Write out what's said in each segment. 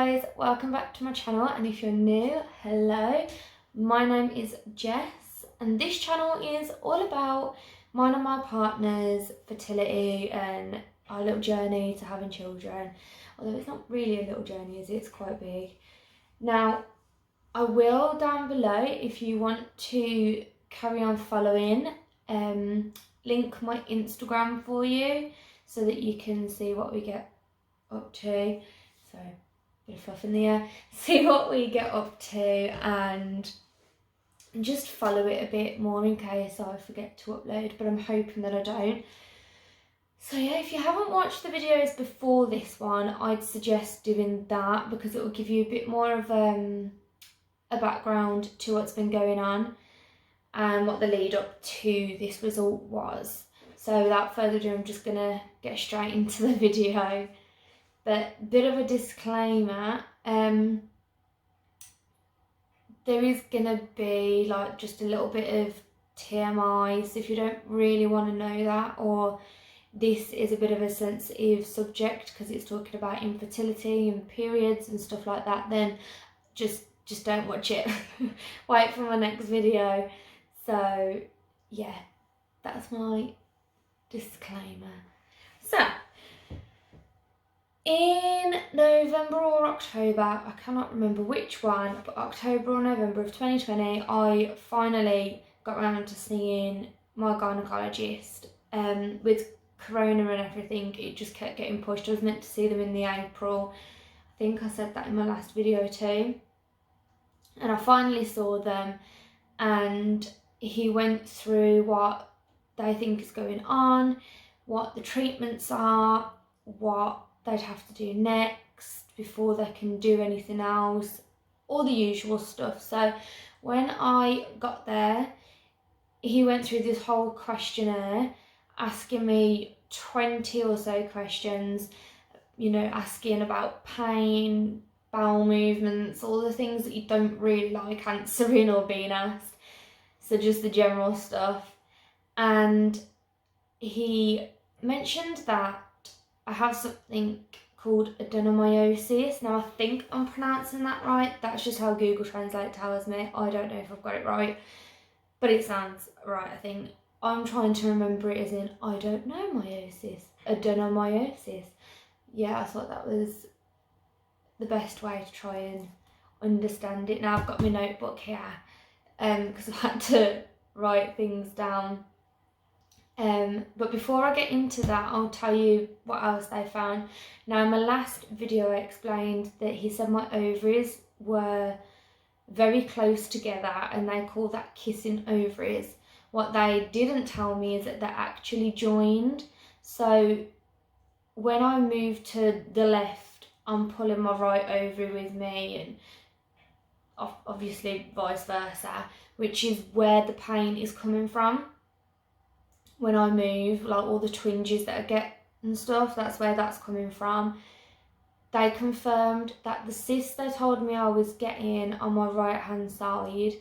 guys, welcome back to my channel, and if you're new, hello. My name is Jess and this channel is all about mine and my partner's fertility and our little journey to having children. Although it's not really a little journey, is it? It's quite big. Now, I will down below, if you want to carry on following, link my Instagram for you so that you can see what we get up to. So, bit of fluff in the air. See what we get up to and just follow it a bit more in case I forget to upload, but I'm hoping that I don't. So yeah, if you haven't watched the videos before this one, I'd suggest doing that because it will give you a bit more of a background to what's been going on and what the lead up to this result was. So without further ado, I'm just gonna get straight into the video. But bit of a disclaimer, there is gonna be like just a little bit of TMI, so if you don't really want to know that, or this is a bit of a sensitive subject because it's talking about infertility and periods and stuff like that, then just don't watch it. Wait for my next video. So yeah, that's my disclaimer. So in November or October, I cannot remember which one, but October or November of 2020, I finally got around to seeing my gynaecologist. With Corona and everything, it just kept getting pushed. I was meant to see them in the April. I think I said that in my last video too. And I finally saw them, and he went through what they think is going on, what the treatments are, what they'd have to do next before they can do anything else, all the usual stuff. So when I got there, he went through this whole questionnaire asking me 20 or so questions, you know, asking about pain, bowel movements, all the things that you don't really like answering or being asked. So just the general stuff. And he mentioned that I have something called adenomyosis. Now I think I'm pronouncing that right. That's just how Google Translate tells me. I don't know if I've got it right, but it sounds right, I think. I'm trying to remember it as in I don't know meiosis. Adenomyosis. Yeah, I thought that was the best way to try and understand it. Now I've got my notebook here because I've had to write things down. But before I get into that, I'll tell you what else they found. Now in my last video I explained that he said my ovaries were very close together and they call that kissing ovaries. What they didn't tell me is that they're actually joined. So when I move to the left, I'm pulling my right ovary with me, and obviously vice versa, which is where the pain is coming from. When I move, like all the twinges that I get and stuff, that's where that's coming from. They confirmed that the cysts they told me I was getting on my right hand side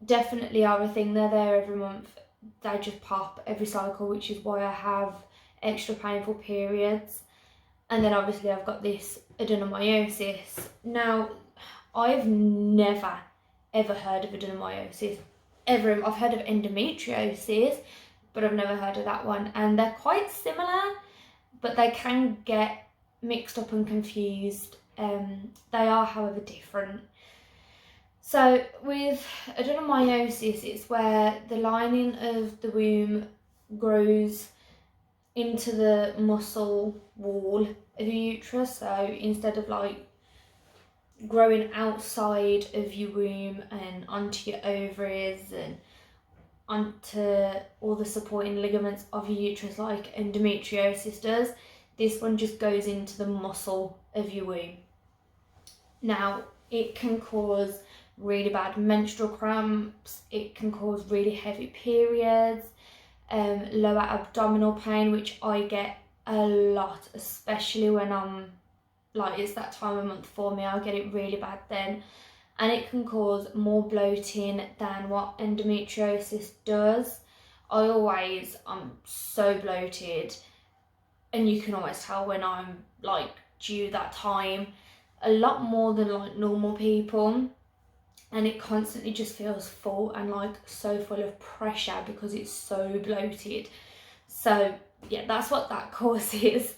definitely are a thing. They're there every month. They just pop every cycle, which is why I have extra painful periods. And then obviously I've got this adenomyosis. Now, I've never ever heard of adenomyosis ever. I've heard of endometriosis, but I've never heard of that one. And they're quite similar, but they can get mixed up and confused. They are, however, different. So with adenomyosis, it's where the lining of the womb grows into the muscle wall of your uterus. So instead of like growing outside of your womb and onto your ovaries and onto all the supporting ligaments of your uterus like endometriosis does, this one just goes into the muscle of your womb. Now, it can cause really bad menstrual cramps, it can cause really heavy periods, lower abdominal pain, which I get a lot, especially when I'm like, it's that time of month for me, I get it really bad then. And it can cause more bloating than what endometriosis does. I'm so bloated, and you can always tell when I'm like due that time. a lot more than like normal people, and it constantly just feels full and like so full of pressure because it's so bloated. So yeah, that's what that causes.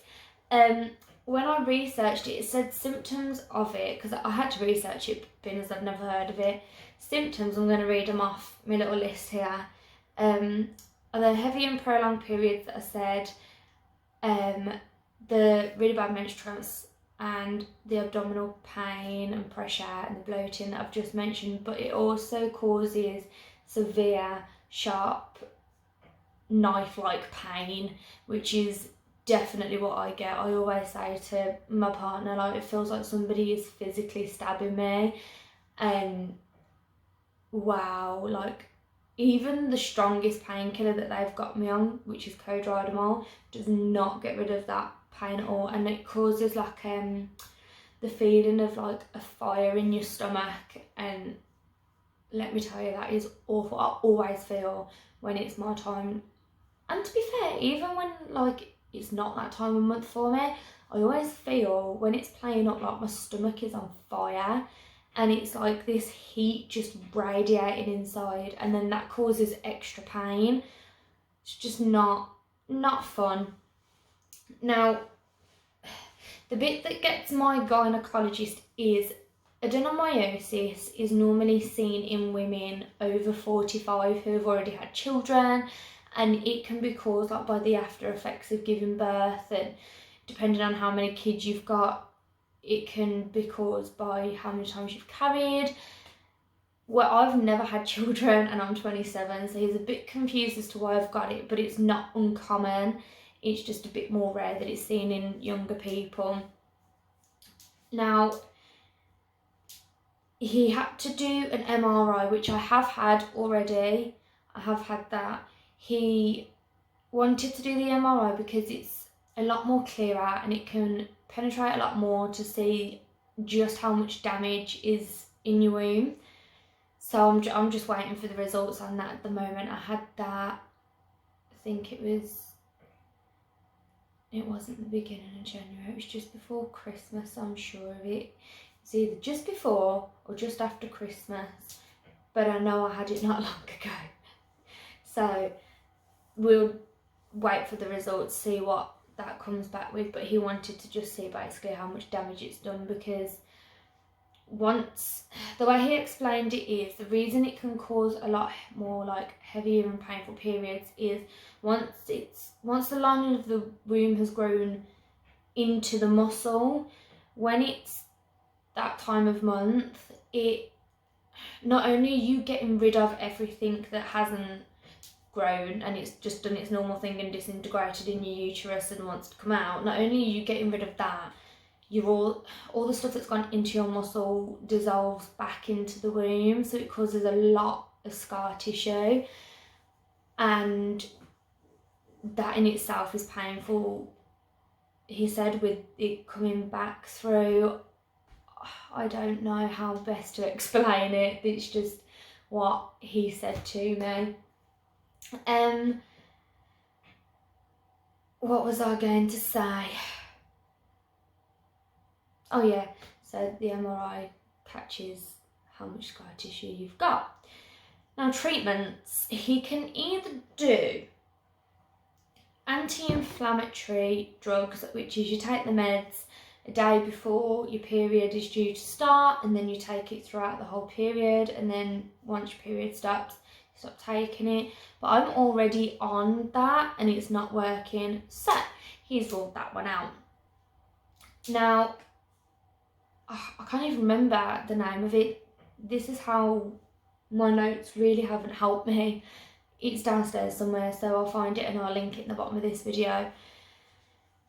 When I researched it, it said symptoms of it, because I had to research it being as I've never heard of it. Symptoms, I'm going to read them off my little list here. Are the heavy and prolonged periods that I said, the really bad menstruals, and the abdominal pain and pressure and the bloating that I've just mentioned, but it also causes severe, sharp, knife-like pain, which is definitely what I get. I always say to my partner, like, it feels like somebody is physically stabbing me, and wow, like, even the strongest painkiller that they've got me on, which is codridamol, does not get rid of that pain at all, and it causes like the feeling of like a fire in your stomach, and let me tell you, that is awful. I always feel when it's my time, and to be fair, even when like it's not that time of month for me, I always feel when it's playing up like my stomach is on fire, and it's like this heat just radiating inside, and then that causes extra pain. It's just not fun. Now, the bit that gets my gynecologist is adenomyosis is normally seen in women over 45 who have already had children, and it can be caused like by the after effects of giving birth, and depending on how many kids you've got, it can be caused by how many times you've carried. Well, I've never had children and I'm 27, so he's a bit confused as to why I've got it, but it's not uncommon. It's just a bit more rare that it's seen in younger people. Now, he had to do an MRI, which I have had already. I have had that. He wanted to do the MRI because it's a lot more clearer and it can penetrate a lot more to see just how much damage is in your womb. So I'm just waiting for the results on that at the moment. I had that, I think it wasn't the beginning of January, it was just before Christmas, I'm sure of it. It's either just before or just after Christmas, but I know I had it not long ago. So we'll wait for the results, see what that comes back with, but he wanted to just see basically how much damage it's done, because the way he explained it is, the reason it can cause a lot more like heavier and painful periods is once the lining of the womb has grown into the muscle, when it's that time of month, it not only are you getting rid of everything that hasn't grown and it's just done its normal thing and disintegrated in your uterus and wants to come out, not only are you getting rid of that, you're all the stuff that's gone into your muscle dissolves back into the womb, so it causes a lot of scar tissue, and that in itself is painful. He said with it coming back through, I don't know how best to explain it, it's just what he said to me. What was I going to say? Oh yeah, so the MRI catches how much scar tissue you've got. Now, treatments, he can either do anti-inflammatory drugs, which is you take the meds a day before your period is due to start, and then you take it throughout the whole period, and then once your period stops, you stop taking it. But I'm already on that and it's not working, so he's ruled that one out. Now, I can't even remember the name of it. This is how my notes really haven't helped me. It's downstairs somewhere, so I'll find it and I'll link it in the bottom of this video.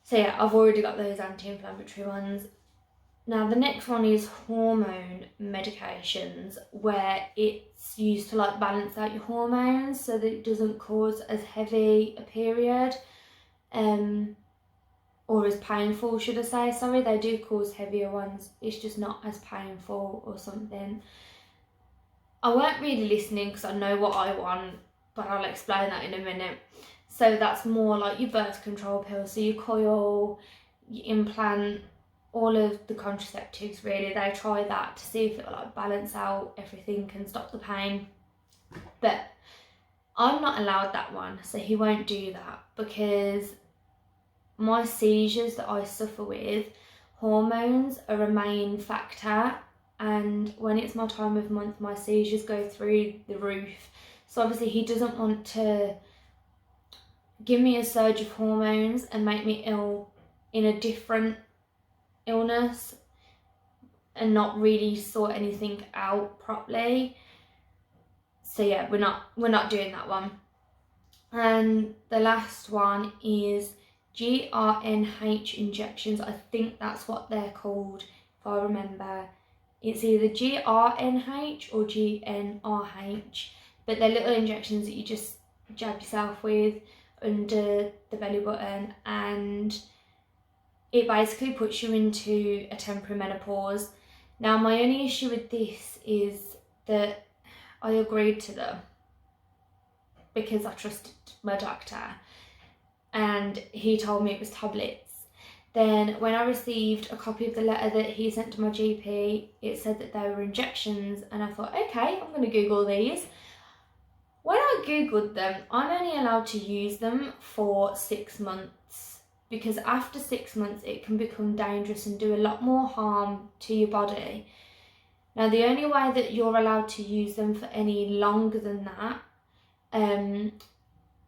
So yeah, I've already got those anti-inflammatory ones. Now the next one is hormone medications, where it's used to like balance out your hormones so that it doesn't cause as heavy a period, or as painful, should I say. Sorry, they do cause heavier ones, it's just not as painful or something. I weren't really listening because I know what I want, but I'll explain that in a minute. So that's more like your birth control pills, so your coil, your implant, all of the contraceptives really. They try that to see if it will like balance out everything and stop the pain. But I'm not allowed that one, so he won't do that, because my seizures that I suffer with, hormones are a main factor, and when it's my time of month, my seizures go through the roof. So obviously he doesn't want to give me a surge of hormones and make me ill in a different illness and not really sort anything out properly. So yeah, we're not doing that one. And the last one is GRNH injections. I think that's what they're called, if I remember. It's either GRNH or GNRH, but they're little injections that you just jab yourself with under the belly button, and it basically puts you into a temporary menopause. Now, my only issue with this is that I agreed to them because I trusted my doctor, and he told me it was tablets. Then when I received a copy of the letter that he sent to my GP, it said that they were injections, and I thought, okay, I'm going to Google these. When I Googled them, I'm only allowed to use them for 6 months, because after 6 months it can become dangerous and do a lot more harm to your body. Now, the only way that you're allowed to use them for any longer than that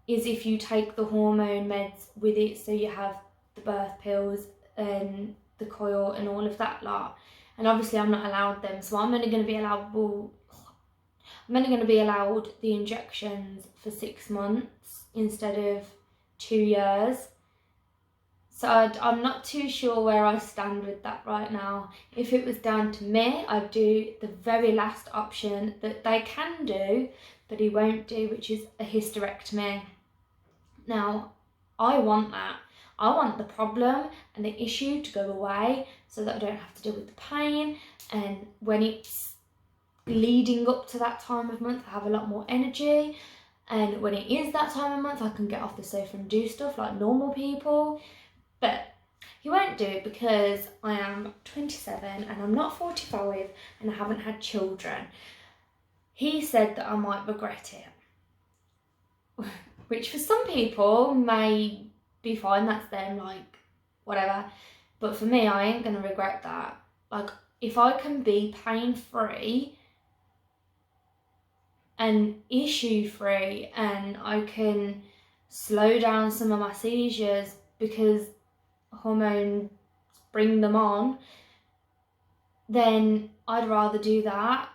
is if you take the hormone meds with it. So you have the birth pills and the coil and all of that lot. And obviously I'm not allowed them, so I'm only going to be allowed the injections for 6 months instead of 2 years. So I'm not too sure where I stand with that right now. If it was down to me, I'd do the very last option that they can do, but he won't do, which is a hysterectomy. Now, I want that. I want the problem and the issue to go away so that I don't have to deal with the pain, and when it's leading up to that time of month, I have a lot more energy, and when it is that time of month, I can get off the sofa and do stuff like normal people. But he won't do it because I am 27 and I'm not 45 and I haven't had children. He said that I might regret it, which for some people may be fine, that's them, like, whatever. But for me, I ain't gonna regret that. Like, if I can be pain-free and issue-free, and I can slow down some of my seizures because hormones bring them on, then I'd rather do that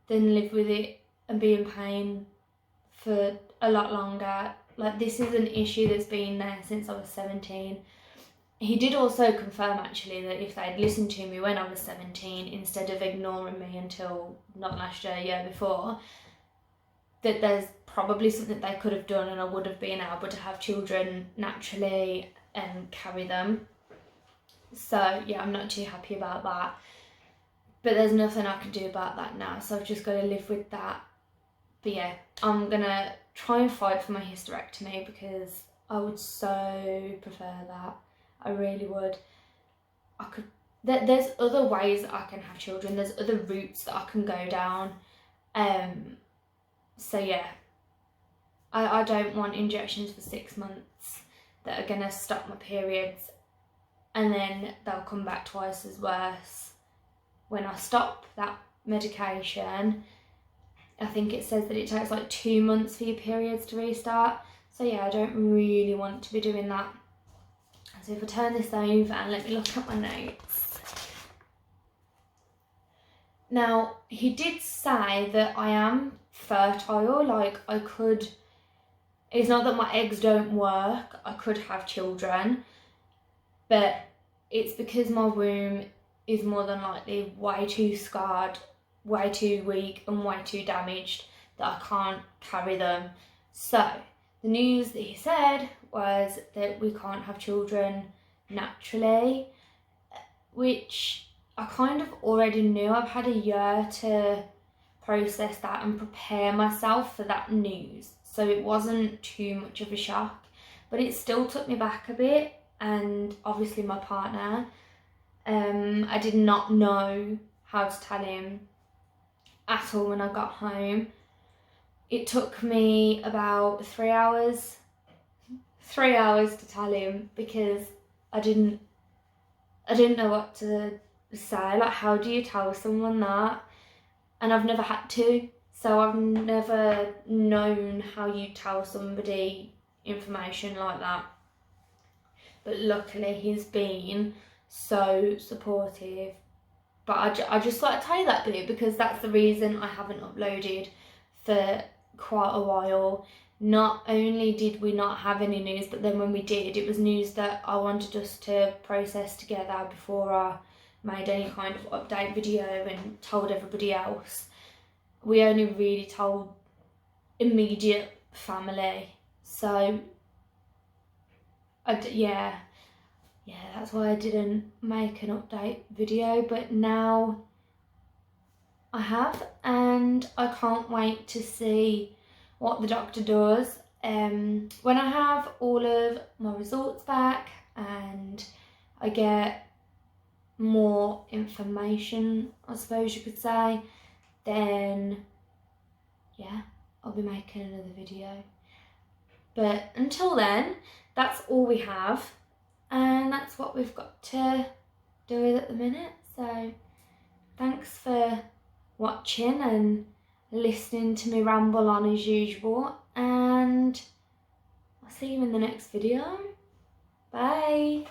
than live with it and be in pain for a lot longer. Like, this is an issue that's been there since I was 17. He did also confirm actually that if they'd listened to me when I was 17 instead of ignoring me until not last year, year before, that there's probably something they could have done and I would have been able to have children naturally and carry them. So yeah, I'm not too happy about that, but there's nothing I can do about that now, so I've just got to live with that. But yeah, I'm gonna try and fight for my hysterectomy because I would so prefer that. I really would. There's other ways that I can have children, there's other routes that I can go down. So yeah, I don't want injections for 6 months that are gonna stop my periods and then they'll come back twice as worse. When I stop that medication, I think it says that it takes like 2 months for your periods to restart. So yeah, I don't really want to be doing that. So if I turn this over and let me look at my notes. Now, he did say that I am fertile, like I could, it's not that my eggs don't work, I could have children, but it's because my womb is more than likely way too scarred, way too weak and way too damaged that I can't carry them. So the news that he said was that we can't have children naturally, which I kind of already knew. I've had a year to process that and prepare myself for that news, so it wasn't too much of a shock, but it still took me back a bit, and obviously my partner. I did not know how to tell him at all when I got home. It took me about 3 hours. 3 hours to tell him because I didn't know what to say. Like, how do you tell someone that? And I've never had to, so I've never known how you tell somebody information like that. But luckily he's been so supportive. But I just like to tell you that bit because that's the reason I haven't uploaded for quite a while. Not only did we not have any news, but then when we did, it was news that I wanted us to process together before I made any kind of update video and told everybody else. We only really told immediate family. So, yeah, that's why I didn't make an update video, but now I have, and I can't wait to see what the doctor does. When I have all of my results back and I get more information, I suppose you could say, then yeah, I'll be making another video. But until then, that's all we have, and that's what we've got to do with at the minute. So thanks for watching and listening to me ramble on as usual, and I'll see you in the next video. Bye.